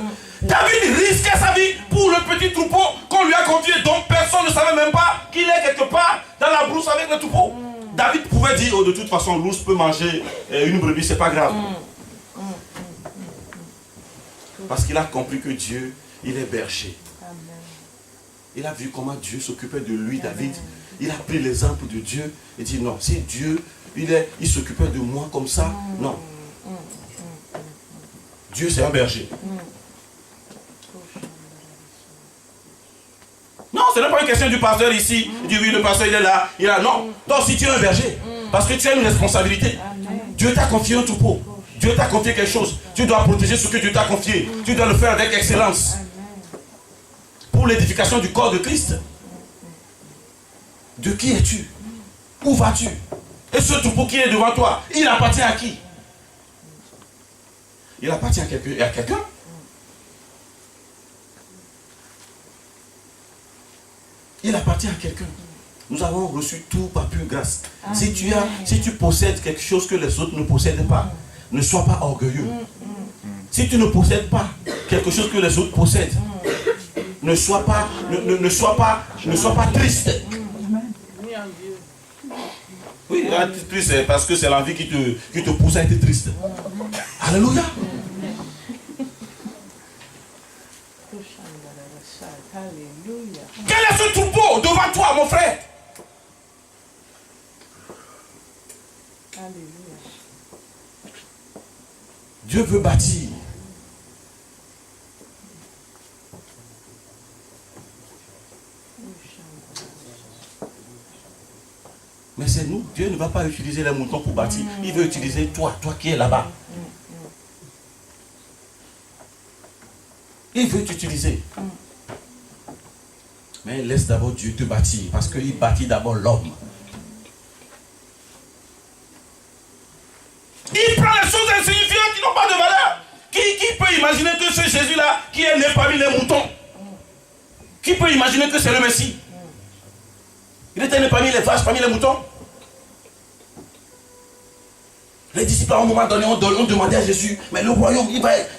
David risquait sa vie pour le petit troupeau qu'on lui a confié, dont personne ne savait même pas qu'il est quelque part dans la brousse avec le troupeau. David pouvait dire, oh, de toute façon, l'ours peut manger une brebis, c'est pas grave. Parce qu'il a compris que Dieu, il est berger. Il a vu comment Dieu s'occupait de lui, David. Il a pris l'exemple de Dieu et dit non, si Dieu, il s'occupait de moi comme ça, non. Dieu, c'est un berger. Non, ce n'est pas une question du pasteur ici. Il dit oui, le pasteur il est là. Non, toi aussi tu es un berger. Parce que tu as une responsabilité. Dieu t'a confié un troupeau. Dieu t'a confié quelque chose. Tu dois protéger ce que Dieu t'a confié. Tu dois le faire avec excellence. Pour l'édification du corps de Christ. De qui es-tu? Où vas-tu? Et ce troupeau qui est devant toi, il appartient à qui? Il appartient à quelqu'un. Il appartient à quelqu'un. Nous avons reçu tout par pure grâce. Si tu possèdes quelque chose que les autres ne possèdent pas, ne sois pas orgueilleux. Si tu ne possèdes pas quelque chose que les autres possèdent, ne sois pas triste. Oui, triste parce que c'est l'envie qui te pousse à être triste. Alléluia. Quel est ce troupeau devant toi, mon frère? Alléluia. Dieu veut bâtir. Mais c'est nous. Dieu ne va pas utiliser les moutons pour bâtir. Il veut utiliser toi qui es là-bas. Il veut t'utiliser. Mais laisse d'abord Dieu te bâtir. Parce qu'il bâtit d'abord l'homme. Il prend les choses insignifiantes qui n'ont pas de valeur. Qui peut imaginer que ce Jésus-là, qui est né parmi les moutons, qui peut imaginer que c'est le Messie? Il était né parmi les vaches, parmi les moutons. Les disciples à un moment donné ont demandé à Jésus, mais le royaume,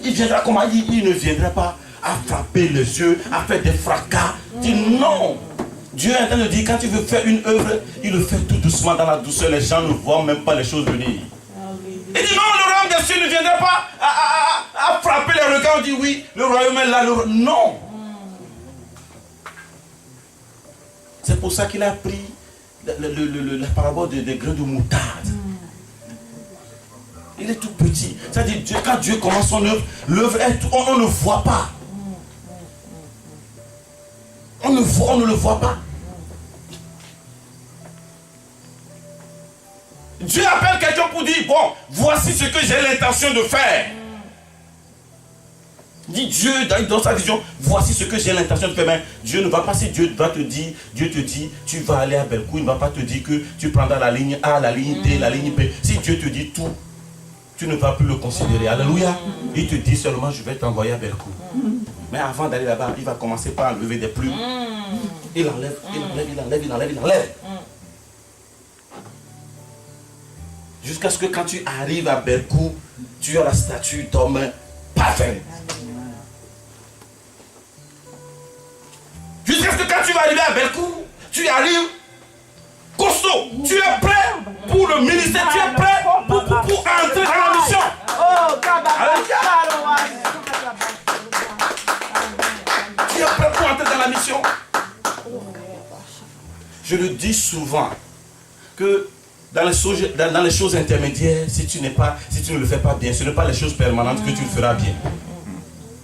il viendra comment? Il ne viendra pas à frapper les yeux, à faire des fracas. Il dit non. Dieu est en train de dire, quand tu veux faire une œuvre, il le fait tout doucement dans la douceur. Les gens ne voient même pas les choses venir. Il dit non, le royaume des cieux ne viendra pas à frapper les regards. On dit oui, le royaume est là. Non. C'est pour ça qu'il a pris la parabole des grains de moutarde. Il est tout petit. C'est-à-dire, quand Dieu commence son œuvre, l'œuvre, on ne voit pas. On ne le voit pas. Dieu appelle quelqu'un pour dire, bon, voici ce que j'ai l'intention de faire. Dis Dieu, dans sa vision, voici ce que j'ai l'intention de faire. Mais Dieu ne va pas, si Dieu va te dire, Dieu te dit, tu vas aller à Belcou, il ne va pas te dire que tu prendras la ligne A, la ligne D, la ligne B. Si Dieu te dit tout, tu ne vas plus le considérer. Alléluia. Il te dit seulement, je vais t'envoyer à Belcou. Mais avant d'aller là-bas, il va commencer par enlever des plumes. Il enlève, il enlève, il enlève, il enlève, il enlève. Jusqu'à ce que quand tu arrives à Belcou, tu as la statue d'homme parfait. Jusqu'à ce que quand tu vas arriver à Belcou, tu arrives costaud. Tu es prêt pour le ministère, tu es prêt pour entrer dans la mission. Tu es prêt pour entrer dans la mission. Je le dis souvent que dans les choses intermédiaires, si tu ne le fais pas bien, ce n'est pas les choses permanentes que tu le feras bien.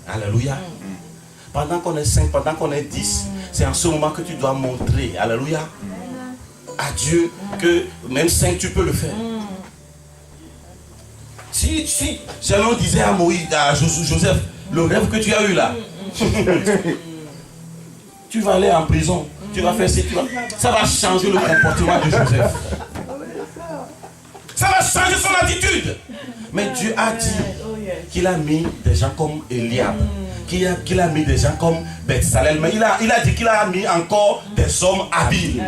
Alléluia. Pendant qu'on est 5, pendant qu'on est 10, c'est en ce moment que tu dois montrer, alléluia, à Dieu que même 5 tu peux le faire. Si Jalon disait à Moïse, à Joseph, le rêve que tu as eu là, tu vas aller en prison, tu vas faire ça va changer le comportement de Joseph. Ça va changer son attitude. Mais Dieu a dit qu'il a mis des gens comme Eliab, qu'il a mis des gens comme Bethsalel, mais il a dit qu'il a mis encore des hommes habiles.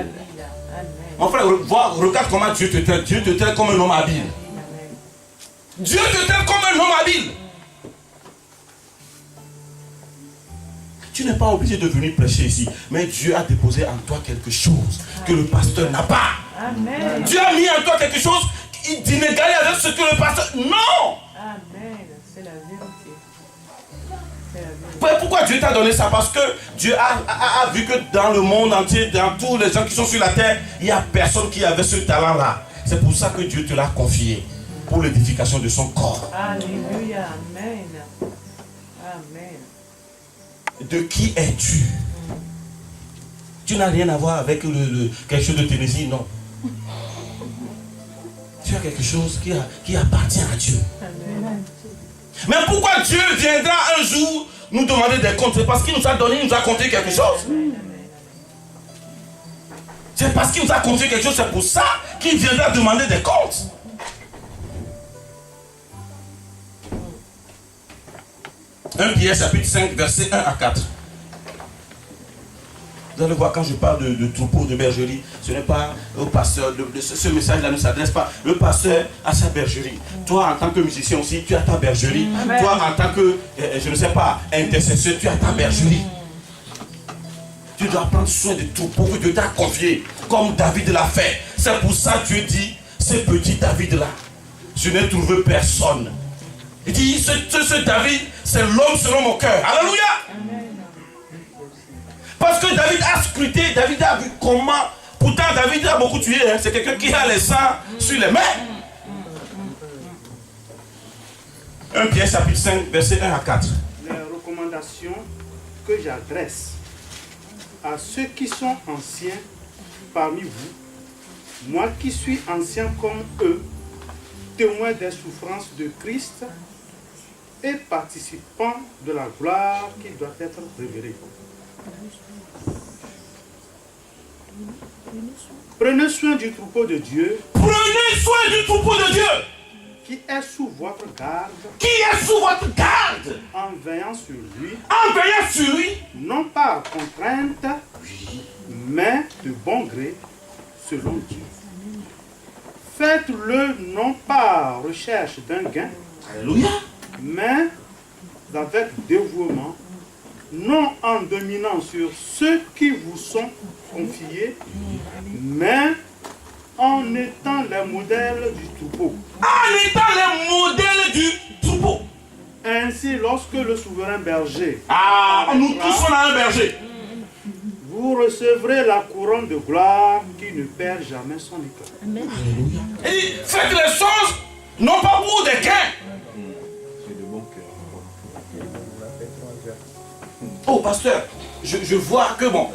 Mon frère, regarde comment Dieu te traite. Dieu te traite comme un homme habile. Dieu te traite comme un homme habile. Tu n'es pas obligé de venir prêcher ici, mais Dieu a déposé en toi quelque chose que le pasteur n'a pas. Amen. Dieu a mis en toi quelque chose d'inégalé avec ce que le pasteur... Non! Amen. C'est la vérité. Pourquoi Dieu t'a donné ça? Parce que Dieu a vu que dans le monde entier, dans tous les gens qui sont sur la terre, il n'y a personne qui avait ce talent-là. C'est pour ça que Dieu te l'a confié, pour l'édification de son corps. Alléluia. Amen. Amen. De qui es-tu? Tu n'as rien à voir avec quelque chose de Tennessee, non. Tu as quelque chose qui appartient à Dieu. Amen. Mais pourquoi Dieu viendra un jour nous demander des comptes? C'est parce qu'il nous a donné, il nous a confié quelque chose. C'est parce qu'il nous a confié quelque chose, c'est pour ça qu'il viendra demander des comptes. Pierre chapitre 5, versets 1 à 4. Vous allez voir, quand je parle de troupeau, de bergerie, ce n'est pas au pasteur, ce message-là ne s'adresse pas. Le pasteur a sa bergerie. Toi, en tant que musicien aussi, tu as ta bergerie. Amen. Toi, en tant que, je ne sais pas, intercesseur, tu as ta bergerie. Tu dois prendre soin de troupeau que Dieu t'a confié, comme David l'a fait. C'est pour ça que Dieu dit, ce petit David-là, je n'ai trouvé personne. Il dit, ce David, c'est l'homme selon mon cœur. Alléluia. Amen. Parce que David a scruté, David a vu comment. Pourtant, David a beaucoup tué. Hein. C'est quelqu'un qui a les sangs sur les mains. 1 Pierre chapitre 5, verset 1 à 4. Les recommandations que j'adresse à ceux qui sont anciens parmi vous, moi qui suis ancien comme eux, témoin des souffrances de Christ et participant de la gloire qui doit être révélée. Prenez soin du troupeau de Dieu. Prenez soin du troupeau de Dieu. Qui est sous votre garde. Qui est sous votre garde. En veillant sur lui. En veillant sur lui. Non par contrainte, mais de bon gré, selon Dieu. Faites-le non par recherche d'un gain. Alléluia. Mais avec dévouement, non en dominant sur ceux qui vous sont confiés, mais en étant les modèles du troupeau. En étant les modèles du troupeau. Ainsi, lorsque le souverain berger... nous tous on a un berger. Vous recevrez la couronne de gloire qui ne perd jamais son éclat. Amen. Alléluia. Il dit, faites les choses, non pas pour des gains. Oh, pasteur, je vois que bon,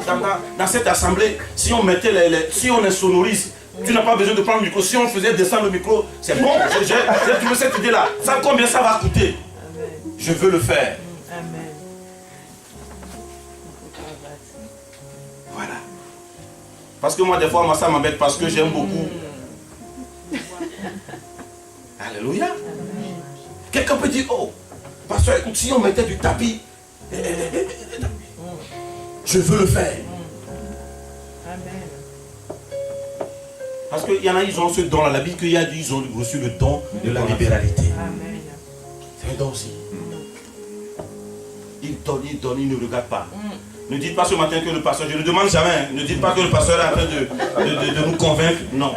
dans cette assemblée, si on mettait si on les sonorise, tu n'as pas besoin de prendre le micro. Si on faisait descendre le micro, c'est bon. J'ai trouvé cette idée-là. Ça, combien ça va coûter? Je veux le faire. Amen. Parce que moi, des fois, moi, ça m'embête parce que j'aime beaucoup. Alléluia. Quelqu'un peut dire, oh, pasteur, écoute, si on mettait du tapis, je veux le faire. Amen. Parce qu'il y en a, ils ont ce don-là. La Bible, ils ont reçu le don de la libéralité. Amen. C'est un don aussi. Il donne, il ne regarde pas. Ne dites pas ce matin que le pasteur, je ne demande jamais, ne dites pas que le pasteur est en train de nous convaincre. Non.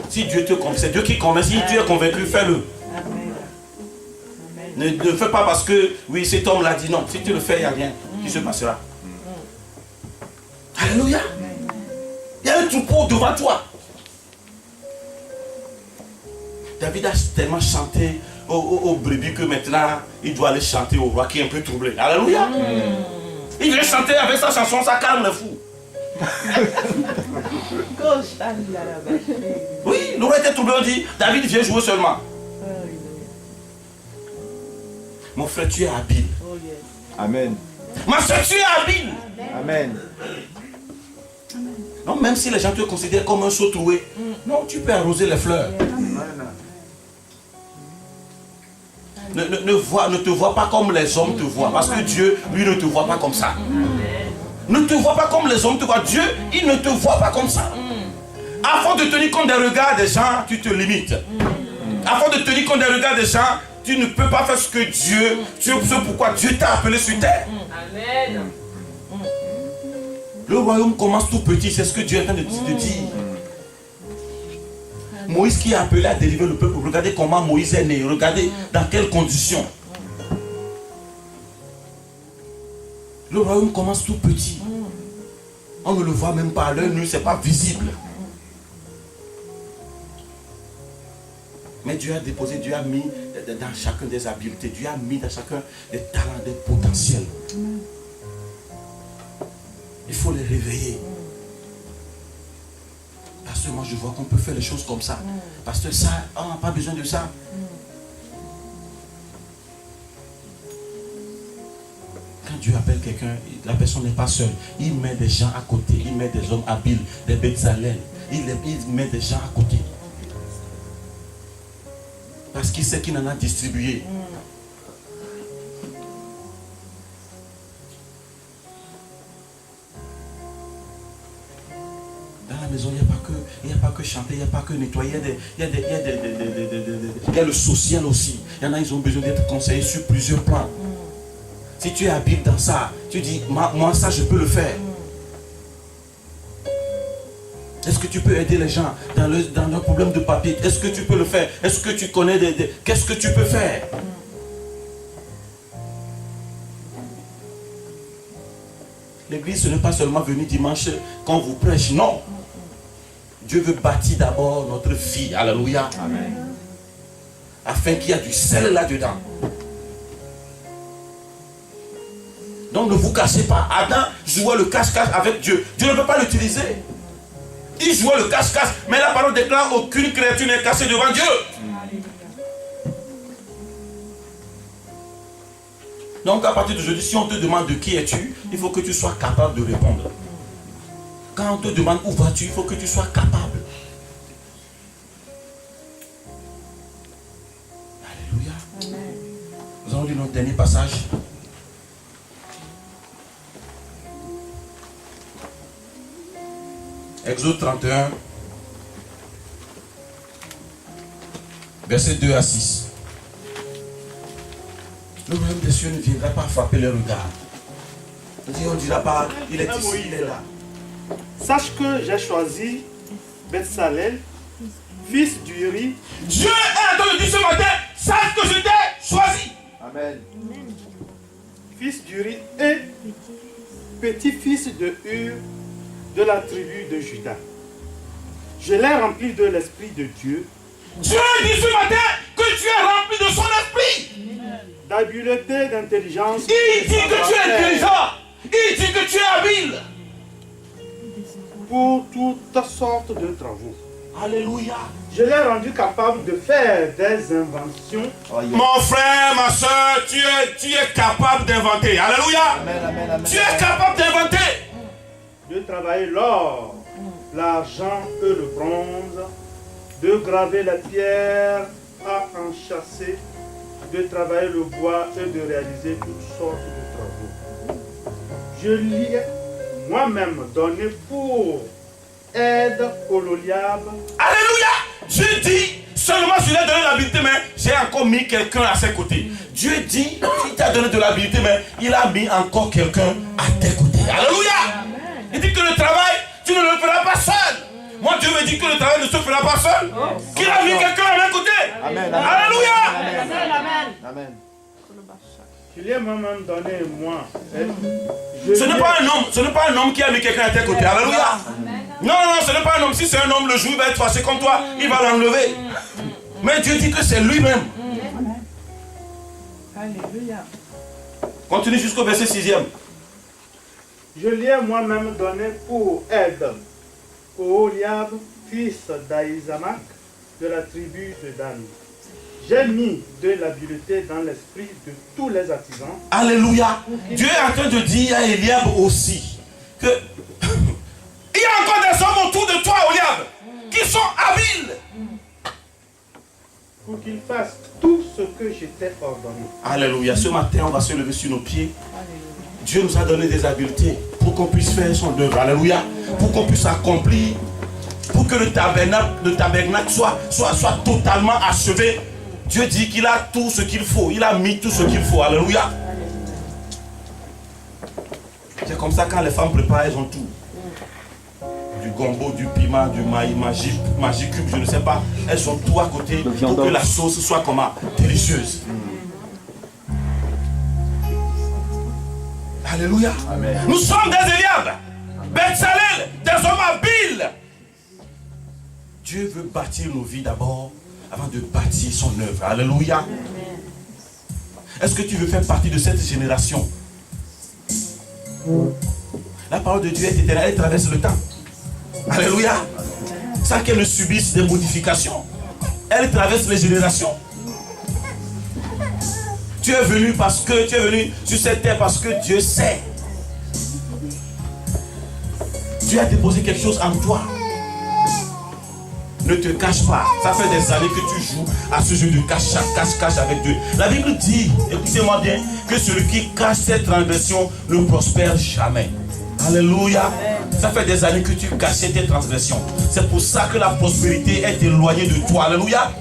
Si Dieu te convainc, c'est Dieu qui convainc. Si tu es convaincu, fais-le. Amen. Ne fais pas parce que, oui, cet homme l'a dit. Non, si tu le fais, il n'y a rien qui se passera. Alléluia. Il y a un troupeau devant toi. David a tellement chanté au brebis que maintenant, il doit aller chanter au roi qui est un peu troublé. Alléluia. Il vient chanter avec sa chanson, ça calme le fou. Oui, le roi était troublé, on dit, David vient jouer seulement. Mon frère, tu es habile. Amen. Ma soeur, tu es habile. Amen. Non, même si les gens te considèrent comme un seau troué, non, tu peux arroser les fleurs. Ne te vois pas comme les hommes te voient, parce que Dieu, lui, ne te voit pas comme ça. Ne te vois pas comme les hommes te voient. Dieu, il ne te voit pas comme ça. Afin de tenir compte des regards des gens, tu te limites. Afin de tenir compte des regards des gens, tu ne peux pas faire ce que Dieu, ce pourquoi Dieu t'a appelé sur terre. Amen. Le royaume commence tout petit, c'est ce que Dieu est en train de dire. Moïse qui est appelé à délivrer le peuple, regardez comment Moïse est né, regardez dans quelles conditions. Le royaume commence tout petit. On ne le voit même pas à l'œil nu, ce n'est pas visible. Mais Dieu a déposé, Dieu a mis dans chacun des habiletés, Dieu a mis dans chacun des talents, des potentiels. Il faut les réveiller. Parce que moi je vois qu'on peut faire les choses comme ça. Parce que ça, on n'a pas besoin de ça. Quand Dieu appelle quelqu'un, la personne n'est pas seule. Il met des gens à côté. Il met des hommes habiles, des Bezalel. Il met des gens à côté. Parce qu'il sait qu'il en a distribué. Dans la maison, il n'y a pas que chanter, il n'y a pas que nettoyer. Il y a le social aussi. Il y en a, ils ont besoin d'être conseillés sur plusieurs plans. Si tu es habile dans ça, tu dis, moi ça je peux le faire. Est-ce que tu peux aider les gens dans leur problème de papier? Est-ce que tu peux le faire? Est-ce que tu connais qu'est-ce que tu peux faire? L'église, ce n'est pas seulement venir dimanche quand on vous prêche, non. Dieu veut bâtir d'abord notre vie, alléluia. Amen. Afin qu'il y ait du sel là-dedans. Donc ne vous cachez pas. Adam jouait le cache-cache avec Dieu. Dieu ne peut pas l'utiliser. Il jouait le cache-cache. Mais la parole déclare aucune créature n'est cachée devant Dieu. Donc à partir d'aujourd'hui, si on te demande de qui es-tu, il faut que tu sois capable de répondre. Quand on te demande où vas-tu, il faut que tu sois capable. Alléluia. Amen. Nous allons lire notre dernier passage. Exode 31, versets 2 à 6. Le royaume des cieux ne viendra pas frapper les regards. On ne dira pas, il est ici, il est là. Sache que j'ai choisi Bezalel, fils d'Uri. Dieu est en train de dire ce matin, sache que je t'ai choisi. Amen. Fils d'Uri et petit-fils de Hur de la tribu de Juda. Je l'ai rempli de l'Esprit de Dieu. Dieu dit ce matin que tu es rempli de son esprit. D'habileté, d'intelligence. Il dit que tu es intelligent. Il dit que tu es habile. Pour toutes sortes de travaux. Alléluia. Je l'ai rendu capable de faire des inventions. Mon frère, ma soeur, tu es capable d'inventer. Alléluia. Amen, amen, amen. Tu es capable d'inventer. De travailler l'or, l'argent et le bronze, de graver la pierre à enchâsser, de travailler le bois et de réaliser toutes sortes de travaux. Je l'ai moi-même donné pour aide au Loliab. Alléluia. Dieu dit, seulement je lui ai donné l'habilité, mais j'ai encore mis quelqu'un à ses côtés. Dieu dit, il t'a donné de l'habilité, mais il a mis encore quelqu'un à tes côtés. Alléluia. Il dit que le travail, tu ne le feras pas seul. Moi, Dieu me dit que le travail ne se fera pas seul. Qu'il a mis quelqu'un à mes côtés. Amen. Alléluia. Amen. Je lui ai moi-même donné, moi. Ce n'est pas un homme qui a mis quelqu'un à tes côtés. Alléluia. Non, ce n'est pas un homme. Si c'est un homme, le jour il va être fâché comme toi, il va l'enlever. Mais Dieu dit que c'est lui-même. Alléluia. Continue jusqu'au verset 6e. Je lui ai moi-même donné pour aide au Oliab, fils d'Aïsamak, de la tribu de Dan. J'ai mis de l'habileté dans l'esprit de tous les artisans. Alléluia. Dieu est en train de dire à Eliab aussi que il y a encore des hommes autour de toi, Eliab, qui sont habiles. Pour qu'ils fassent tout ce que je t'ai ordonné. Alléluia. Ce matin, on va se lever sur nos pieds. Dieu nous a donné des habiletés pour qu'on puisse faire son œuvre. Alléluia. Pour qu'on puisse accomplir, pour que le tabernacle soit totalement achevé. Dieu dit qu'il a tout ce qu'il faut. Il a mis tout ce qu'il faut. Alléluia. C'est comme ça quand les femmes préparent, elles ont tout. Du gombo, du piment, du maïs, magique cube, je ne sais pas. Elles ont tout à côté pour que la sauce soit comment? Délicieuse. Alléluia. Amen. Nous sommes des Eliab, Bezalel, des hommes habiles. Dieu veut bâtir nos vies d'abord avant de bâtir son œuvre. Alléluia. Est-ce que tu veux faire partie de cette génération? La parole de Dieu est éternelle, elle traverse le temps. Alléluia. Sans qu'elle ne subisse des modifications. Elle traverse les générations. Tu es venu parce que tu es venu sur cette terre parce que Dieu sait. Dieu a déposé quelque chose en toi. Ne te cache pas. Ça fait des années que tu joues à ce jeu de cache avec Dieu. La Bible dit, écoutez-moi bien, que celui qui cache ses transgressions ne prospère jamais. Alléluia. Ça fait des années que tu cachais tes transgressions. C'est pour ça que la prospérité est éloignée de toi. Alléluia.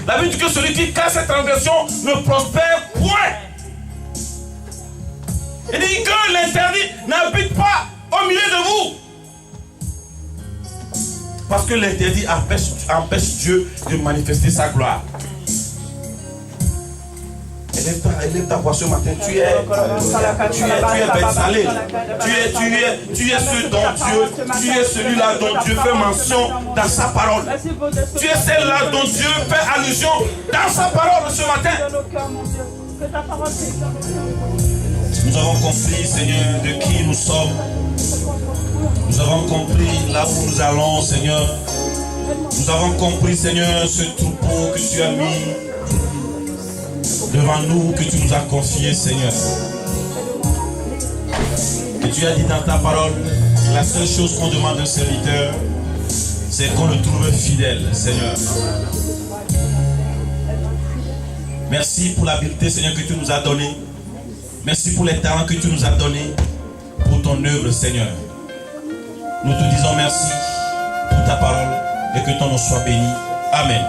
La Bible dit que celui qui cache ses transgressions ne prospère point. Il dit que l'interdit n'habite pas au milieu de vous. Parce que l'interdit empêche Dieu de manifester sa gloire. Élève ta voix ce matin. Tu es Bezalel. Tu es ce dont Dieu, tu es celui-là dont Dieu fait mention dans sa parole. Tu es celle-là dont Dieu fait allusion dans sa parole ce matin. Nous avons compris, Seigneur, de qui nous sommes. Nous avons compris là où nous allons, Seigneur. Nous avons compris, Seigneur, ce troupeau que tu as mis devant nous, que tu nous as confié, Seigneur. Et tu as dit dans ta parole, la seule chose qu'on demande d'un serviteur, c'est qu'on le trouve fidèle, Seigneur. Merci pour l'habileté, Seigneur, que tu nous as donnée. Merci pour les talents que tu nous as donnés pour ton œuvre, Seigneur. Nous te disons merci pour ta parole et que ton nom soit béni. Amen.